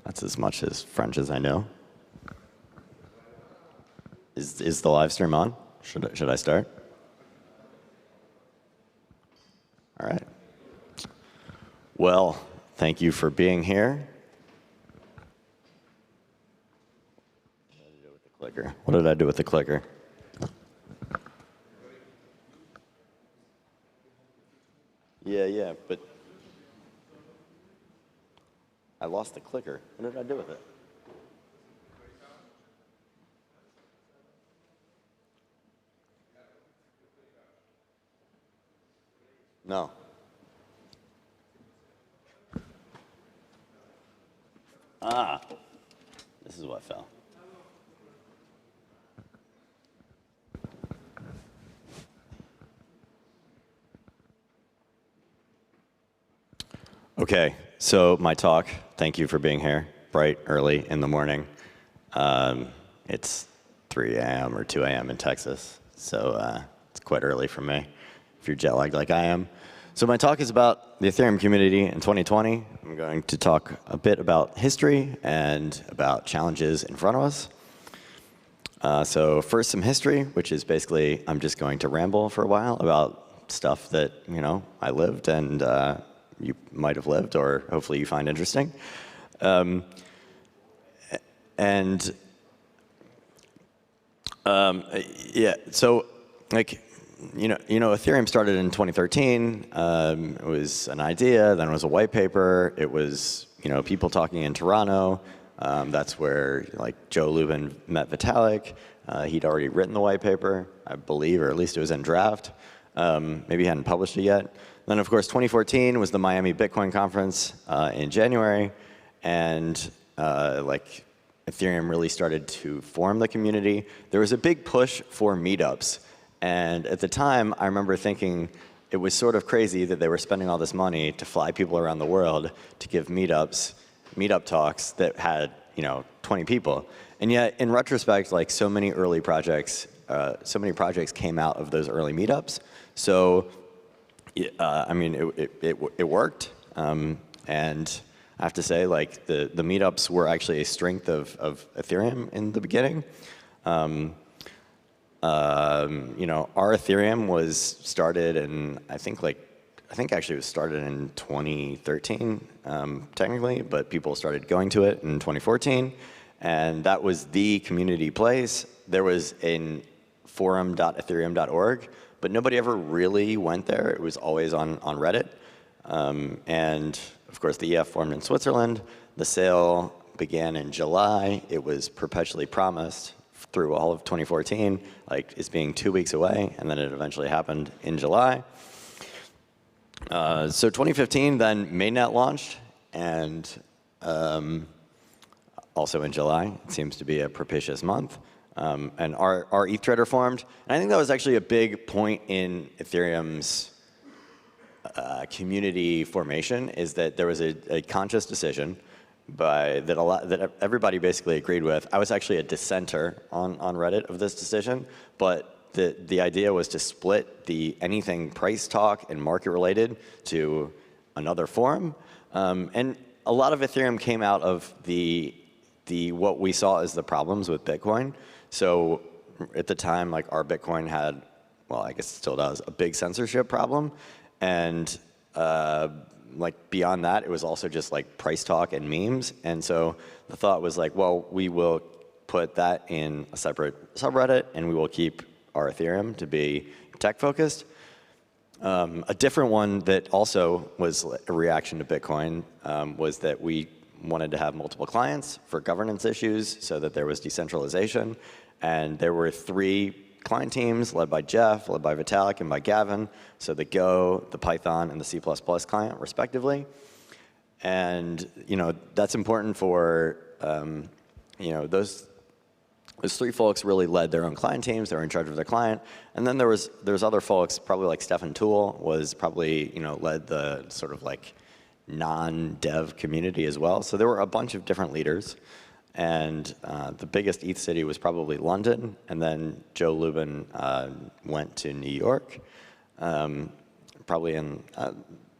That's as much as French as I know. Is the live stream on? Should I start? All right. Well, thank you for being here. What did I do with the clicker? Yeah, but I lost the clicker. What did I do with it? No. Ah, this is what fell. Okay, so my talk, thank you for being here, bright, early in the morning. It's 3 a.m. or 2 a.m. in Texas, so it's quite early for me, if you're jet lagged like I am. So my talk is about the Ethereum community in 2020. I'm going to talk a bit about history and about challenges in front of us. So first, some history, which is basically I'm just going to ramble for a while about stuff that I lived and you might have lived, or hopefully you find interesting. Yeah, so Ethereum started in 2013. It was an idea, then it was a white paper. It was people talking in Toronto. That's where Joe Lubin met Vitalik. He'd already written the white paper, I believe, or at least it was in draft. Maybe he hadn't published it yet. Then, of course, 2014 was the Miami Bitcoin conference in January, and Ethereum really started to form the community. There was a big push for meetups, and at the time, I remember thinking it was sort of crazy that they were spending all this money to fly people around the world to give meetup talks that had 20 people, and yet in retrospect, so many projects came out of those early meetups. So. I mean, it worked, and I have to say, the meetups were actually a strength of Ethereum in the beginning. Our Ethereum was started in I think actually it was started in 2013 technically, but people started going to it in 2014, and that was the community place. There was a forum.ethereum.org. But nobody ever really went there. It was always on Reddit. And of course, the EF formed in Switzerland. The sale began in July. It was perpetually promised through all of 2014, it's being 2 weeks away, and then it eventually happened in July. So 2015, then mainnet launched, and also in July. It seems to be a propitious month. And our ETH trader formed. And I think that was actually a big point in Ethereum's community formation, is that there was a conscious decision that everybody basically agreed with. I was actually a dissenter on Reddit of this decision, but the idea was to split anything price talk and market related to another forum. And a lot of Ethereum came out of what we saw as the problems with Bitcoin. So at the time, our Bitcoin had, well, I guess it still does, a big censorship problem. And beyond that, it was also just price talk and memes. And so the thought was well, we will put that in a separate subreddit, and we will keep our Ethereum to be tech focused. A different one that also was a reaction to Bitcoin was that we wanted to have multiple clients for governance issues so that there was decentralization. And there were 3 client teams led by Jeff, led by Vitalik, and by Gavin. So the Go, the Python, and the C++ client, respectively. And that's important for those 3 folks really led their own client teams. They were in charge of their client. And then there was other folks, probably Stefan Toole was probably led the sort of non-dev community as well. So there were a bunch of different leaders. And the biggest ETH city was probably London. And then Joe Lubin went to New York, probably in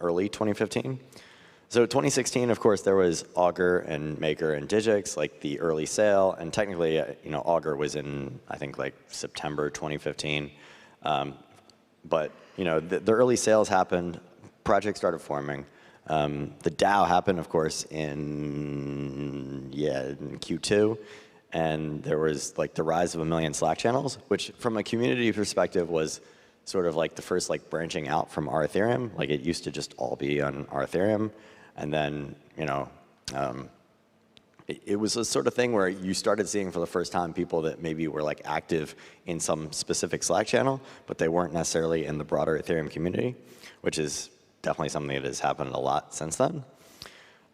early 2015. So 2016, of course, there was Augur and Maker and Digix, like the early sale, and technically, Augur was in, I think, like September 2015. But the early sales happened, projects started forming. The DAO happened, of course, in Q2, and there was like the rise of 1 million Slack channels, which from a community perspective was sort of like the first like branching out from our Ethereum. Like it used to just all be on our Ethereum. And then, it was a sort of thing where you started seeing for the first time people that maybe were like active in some specific Slack channel, but they weren't necessarily in the broader Ethereum community, which is definitely something that has happened a lot since then.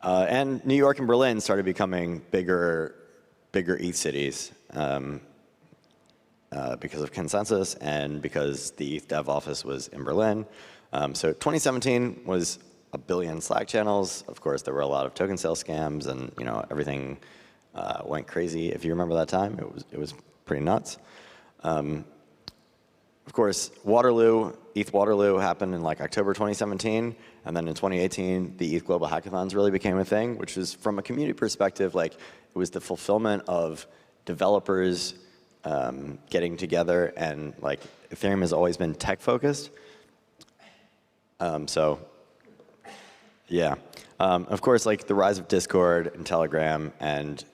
And New York and Berlin started becoming bigger ETH cities because of consensus and because the ETH dev office was in Berlin. So 2017 was 1 billion Slack channels. Of course, there were a lot of token sale scams, and everything went crazy. If you remember that time, it was pretty nuts. Of course, ETH Waterloo happened in like October 2017, and then in 2018, the ETH Global Hackathons really became a thing, which is from a community perspective, like it was the fulfillment of developers getting together, and like Ethereum has always been tech focused. Of course, like the rise of Discord and Telegram, and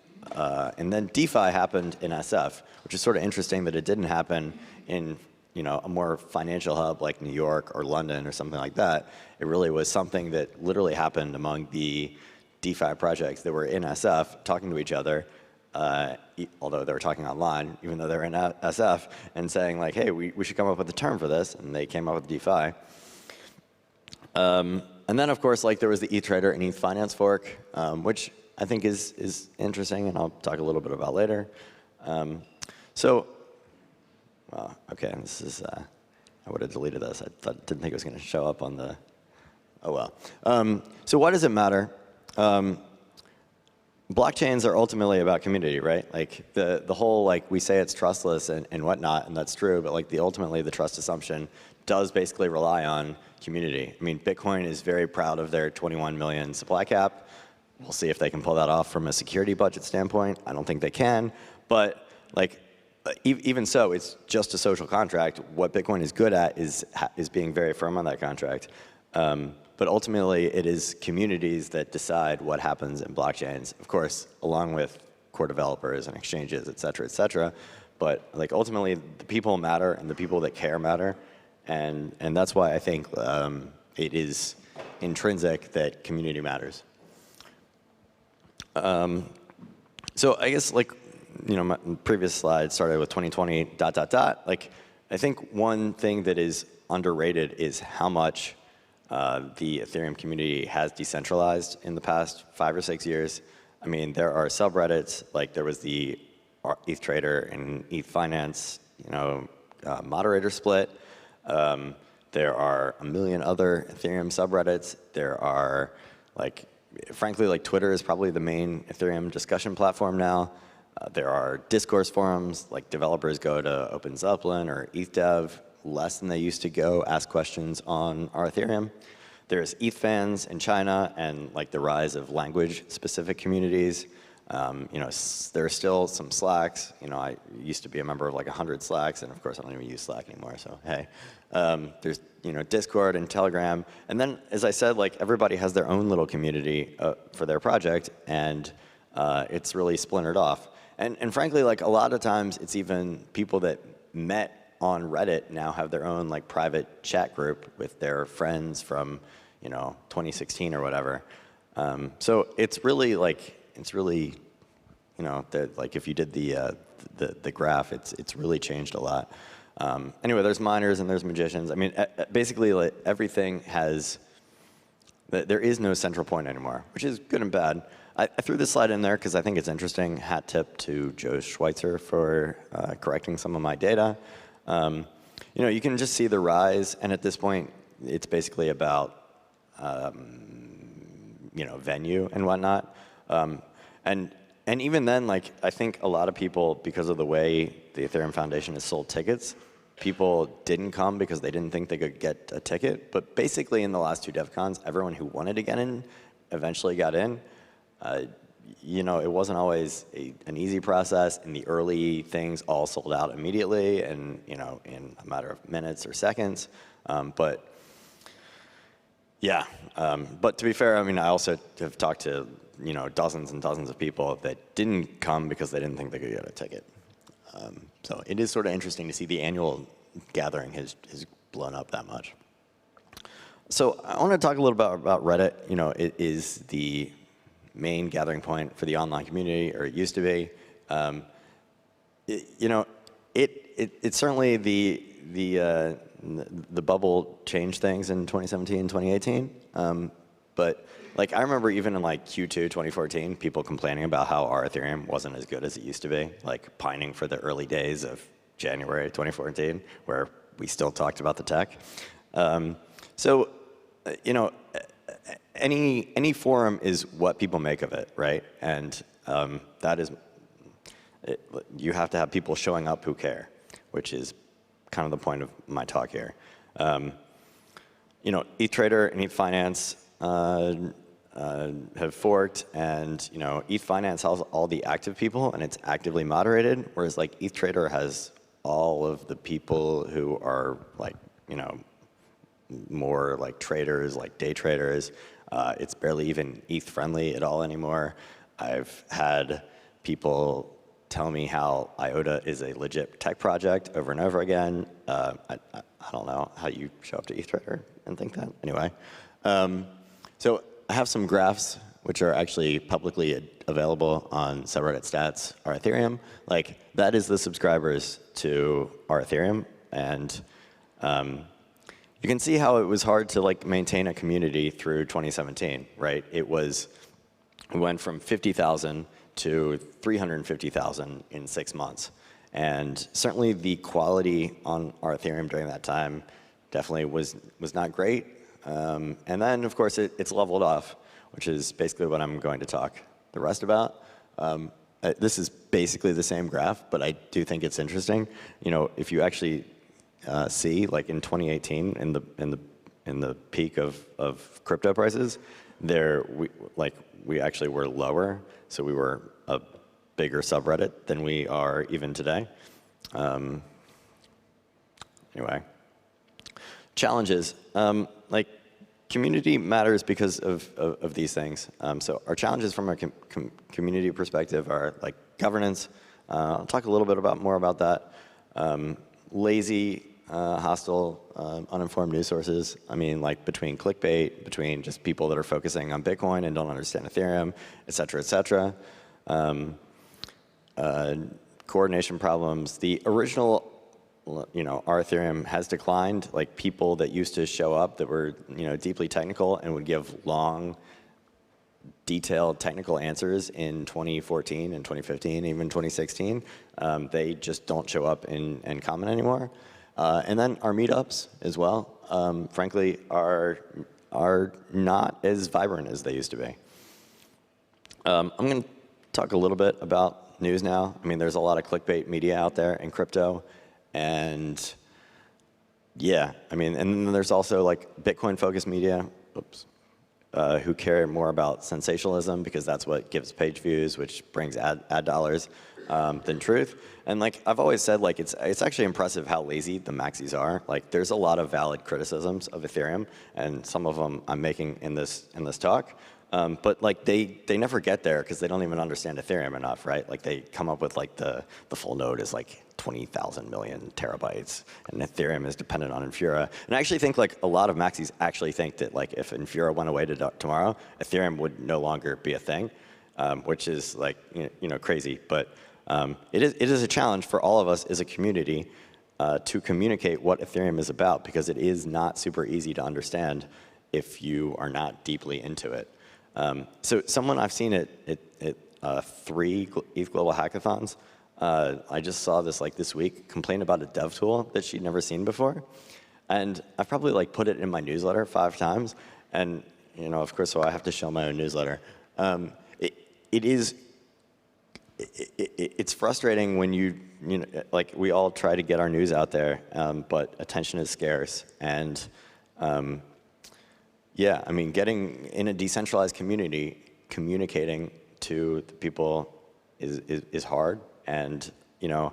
then DeFi happened in SF, which is sort of interesting that it didn't happen in a more financial hub like New York or London or something like that. It really was something that literally happened among the DeFi projects that were in SF talking to each other, although they were talking online, even though they were in SF, and saying like, hey, we should come up with a term for this, and they came up with DeFi. And then, of course, like there was the eTrader and eTfinance fork, which I think is interesting, and I'll talk a little bit about later. Okay, this is, I would have deleted this. I didn't think it was going to show up on the, oh well. So why does it matter? Blockchains are ultimately about community, right? Like the whole, like we say it's trustless and whatnot, and that's true, but like ultimately the trust assumption does basically rely on community. I mean, Bitcoin is very proud of their 21 million supply cap. We'll see if they can pull that off from a security budget standpoint. I don't think they can, but like, even so, it's just a social contract. What Bitcoin is good at is being very firm on that contract. But ultimately, it is communities that decide what happens in blockchains, of course, along with core developers and exchanges, et cetera, et cetera. But like ultimately, the people matter, and the people that care matter. And that's why I think it is intrinsic that community matters. So I guess like, my previous slide started with 2020 ... Like, I think one thing that is underrated is how much the Ethereum community has decentralized in the past 5 or 6 years. I mean, there are subreddits, like there was the ETHtrader and eTfinance, moderator split. There are a million other Ethereum subreddits. There are, like, frankly, like Twitter is probably the main Ethereum discussion platform now. There are discourse forums, like developers go to Open Zeppelin or ETHDev less than they used to go ask questions on our Ethereum. There's ETH fans in China and like the rise of language-specific communities. There are still some Slacks. I used to be a member of like 100 Slacks, and of course I don't even use Slack anymore, so hey. There's Discord and Telegram. And then, as I said, like everybody has their own little community for their project, and it's really splintered off. And frankly, like a lot of times, it's even people that met on Reddit now have their own like private chat group with their friends from 2016 or whatever. So it's really like like if you did the graph, it's really changed a lot. Anyway, there's miners and there's magicians. I mean, basically, like, everything has. There is no central point anymore, which is good and bad. I threw this slide in there because I think it's interesting. Hat tip to Joe Schweitzer for correcting some of my data. You can just see the rise, and at this point, it's basically about venue and whatnot. And even then, like I think a lot of people, because of the way the Ethereum Foundation has sold tickets, people didn't come because they didn't think they could get a ticket. But basically, in the last 2 DevCons, everyone who wanted to get in eventually got in, you know, it wasn't always an easy process, and the early things all sold out immediately and, you know, in a matter of minutes or seconds. But yeah, but to be fair, I mean, I also have talked to, you know, dozens and dozens of people that didn't come because they didn't think they could get a ticket. So it is sort of interesting to see the annual gathering has blown up that much. So I want to talk a little bit about Reddit. You know, it is the main gathering point for the online community, or it used to be. You know, it's certainly the bubble changed things in 2017, 2018. But like, I remember even in like Q2 2014, people complaining about how our Ethereum wasn't as good as it used to be, like pining for the early days of January 2014, where we still talked about the tech. So, you know, any forum is what people make of it, right? And that is, you have to have people showing up who care, which is kind of the point of my talk here. You know, ETHTrader and ETH Finance have forked, and you know, ETH Finance has all the active people and it's actively moderated, whereas like ETHTrader has all of the people who are like, you know, more like traders, like day traders. It's barely even ETH friendly at all anymore. I've had people tell me how IOTA is a legit tech project over and over again. I don't know how you show up to ETHTrader and think that. Anyway, so I have some graphs which are actually publicly available on subreddit stats, our Ethereum. Like, that is the subscribers to our Ethereum, and you can see how it was hard to like maintain a community through 2017, right? We went from 50,000 to 350,000 in 6 months. And certainly the quality on our Ethereum during that time definitely was not great. And then, of course, it's leveled off, which is basically what I'm going to talk the rest about. This is basically the same graph, but I do think it's interesting. You know, if you actually see, like in 2018, in the peak of crypto prices, we actually were lower, so we were a bigger subreddit than we are even today. Anyway, challenges. Like, community matters because of these things. So our challenges from a community perspective are like governance. I'll talk a little bit more about that. Lazy, hostile, uninformed news sources. I mean, like between clickbait, between just people that are focusing on Bitcoin and don't understand Ethereum, et cetera, et cetera. Coordination problems. The original, you know, our Ethereum has declined. Like, people that used to show up that were, you know, deeply technical and would give long, detailed technical answers in 2014 and 2015, even 2016, they just don't show up in common anymore. And then our meetups as well, frankly, are not as vibrant as they used to be. I'm going to talk a little bit about news now. I mean, there's a lot of clickbait media out there in crypto, and yeah, I mean, and then there's also like Bitcoin-focused media, who care more about sensationalism because that's what gives page views, which brings ad dollars, than truth. And like I've always said, like it's actually impressive how lazy the maxis are. Like, there's a lot of valid criticisms of Ethereum, and some of them I'm making in this talk. But like they never get there because they don't even understand Ethereum enough, right? Like, they come up with like the full node is like 20,000 million terabytes, and Ethereum is dependent on Infura. And I actually think like a lot of maxis actually think that like if Infura went away tomorrow, Ethereum would no longer be a thing, which is like, you know, crazy. But it is a challenge for all of us as a community to communicate what Ethereum is about, because it is not super easy to understand if you are not deeply into it. So someone I've seen at 3 ETH Global Hackathons, I just saw this like this week, complain about a dev tool that she'd never seen before. And I've probably like put it in my newsletter 5 times. And, you know, of course, so I have to show my own newsletter. It's frustrating when you know, like, we all try to get our news out there, but attention is scarce. And Yeah, I mean, getting in a decentralized community, communicating to the people is hard. And, you know,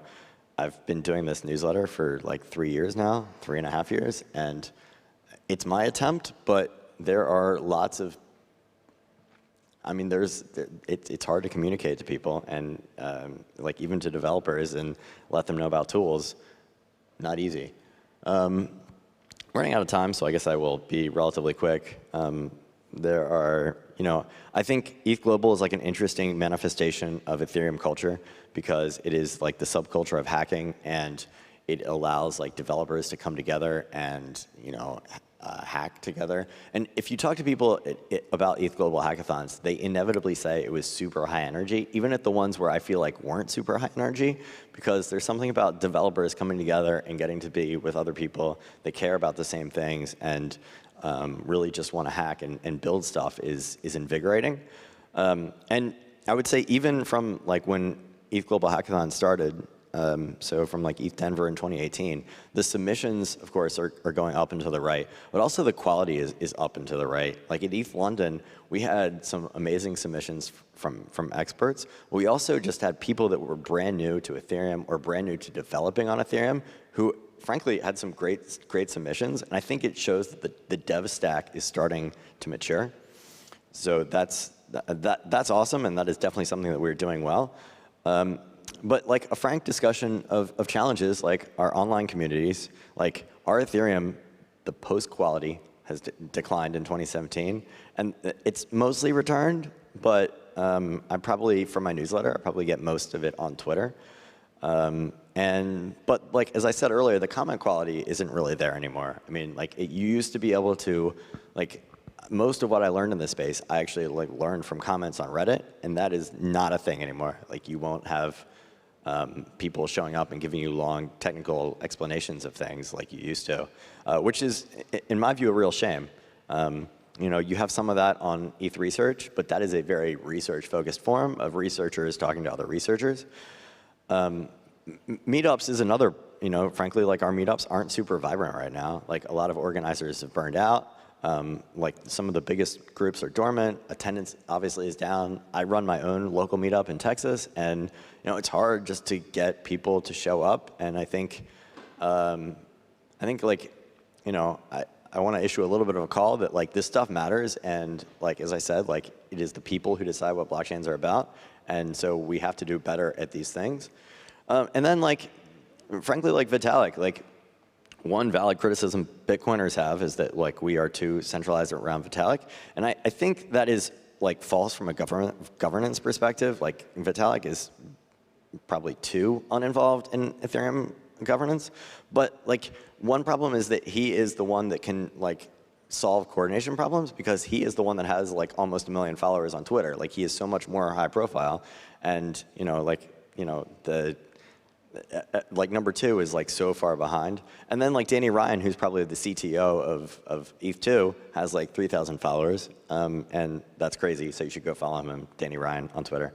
I've been doing this newsletter for like 3 years now, 3.5 years, and it's my attempt, but there are lots of, I mean, it's hard to communicate to people, and like even to developers and let them know about tools, not easy. Running out of time, so I guess I will be relatively quick. There are, you know, I think ETH Global is like an interesting manifestation of Ethereum culture because it is like the subculture of hacking, and it allows like developers to come together and, you know, hack together. And if you talk to people about ETH Global hackathons, they inevitably say it was super high energy, even at the ones where I feel like weren't super high energy, because there's something about developers coming together and getting to be with other people that care about the same things and really just want to hack and build stuff is invigorating. And I would say even from like when ETH Global Hackathon started, so from like ETH Denver in 2018, the submissions, of course, are going up and to the right, but also the quality is up and to the right. Like at ETH London, we had some amazing submissions from experts. We also just had people that were brand new to Ethereum or brand new to developing on Ethereum who, frankly, had some great submissions. And I think it shows that the dev stack is starting to mature. So that's awesome, and that is definitely something that we're doing well. But like a frank discussion of challenges, like our online communities, like our Ethereum, the post quality has declined in 2017, and it's mostly returned. But I probably, for my newsletter, I probably get most of it on Twitter. But like as I said earlier, the comment quality isn't really there anymore. I mean, like you used to be able to, like most of what I learned in this space, I actually like learned from comments on Reddit, and that is not a thing anymore. Like you won't have people showing up and giving you long technical explanations of things like you used to, which is, in my view, a real shame. You know, you have some of that on ETH Research, but that is a very research-focused forum of researchers talking to other researchers. Meetups is another, you know, frankly, like our meetups aren't super vibrant right now. Like a lot of organizers have burned out. Like some of the biggest groups are dormant. Attendance obviously is down. I run my own local meetup in Texas, and you know it's hard just to get people to show up. And I think like, you know, I want to issue a little bit of a call that like this stuff matters, and like as I said, like it is the people who decide what blockchains are about, and so we have to do better at these things. And then like, frankly, like Vitalik, like. One valid criticism Bitcoiners have is that like we are too centralized around Vitalik, and I think that is like false from a governance perspective. Like Vitalik is probably too uninvolved in Ethereum governance, but like one problem is that he is the one that can like solve coordination problems because he is the one that has like almost 1 million followers on Twitter. Like he is so much more high profile, and you know like you know the. Like number 2 is like so far behind, and then like Danny Ryan, who's probably the CTO of ETH2, has like 3,000 followers, and that's crazy. So you should go follow him, Danny Ryan, on Twitter.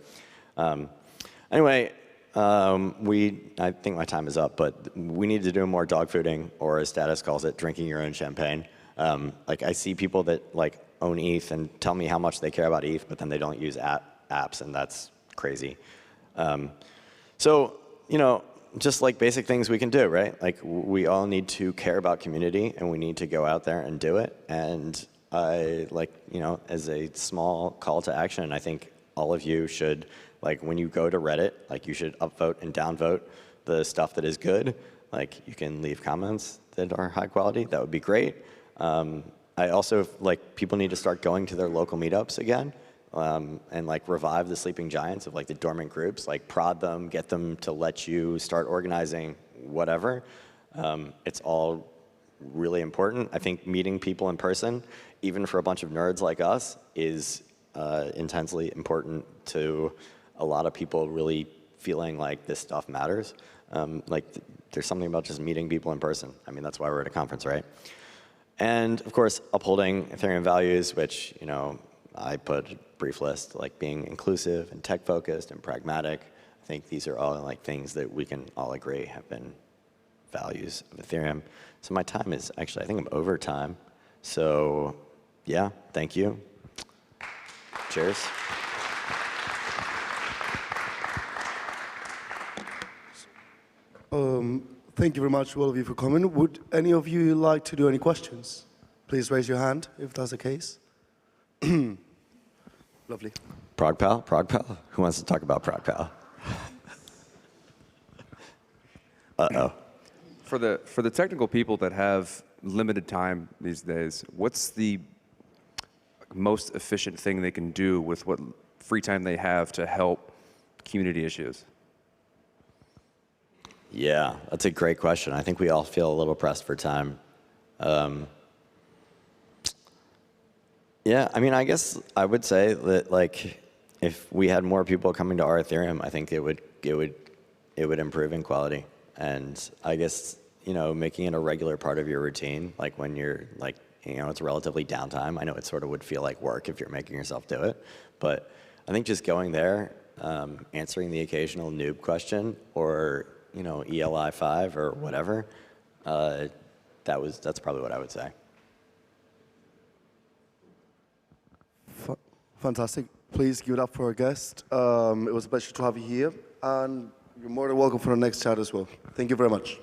Anyway, I think my time is up, but we need to do more dog fooding, or as Status calls it, drinking your own champagne. Like I see people that like own ETH and tell me how much they care about ETH, but then they don't use apps, and that's crazy. So. You know, just like basic things we can do, right? Like we all need to care about community, and we need to go out there and do it. And I like, you know, as a small call to action, I think all of you should, like when you go to Reddit, like you should upvote and downvote the stuff that is good. Like you can leave comments that are high quality. That would be great. I also, like people need to start going to their local meetups again. And like revive the sleeping giants of like the dormant groups, like prod them, get them to let you start organizing whatever. It's all really important. I think meeting people in person, even for a bunch of nerds like us, is intensely important to a lot of people really feeling like this stuff matters. Like there's something about just meeting people in person. I mean, that's why we're at a conference, right? And of course, upholding Ethereum values, which, you know, I put a brief list, like being inclusive and tech-focused and pragmatic. I think these are all like things that we can all agree have been values of Ethereum. So my time is actually, I think I'm over time. So Yeah, thank you. Cheers. Thank you very much, all of you, for coming. Would any of you like to do any questions? Please raise your hand if that's the case. Lovely. ProgPal? ProgPal? Who wants to talk about ProgPal? Uh-oh. For the technical people that have limited time these days, what's the most efficient thing they can do with what free time they have to help community issues? Yeah, that's a great question. I think we all feel a little pressed for time. Yeah, I mean, I guess I would say that like if we had more people coming to our Ethereum, I think it would improve in quality. And I guess, you know, making it a regular part of your routine, like when you're like, you know, it's relatively downtime. I know it sort of would feel like work if you're making yourself do it, but I think just going there, answering the occasional noob question or, you know, ELI 5 or whatever, that's probably what I would say. Fantastic. Please give it up for our guest. It was a pleasure to have you here, and you're more than welcome for our next chat as well. Thank you very much.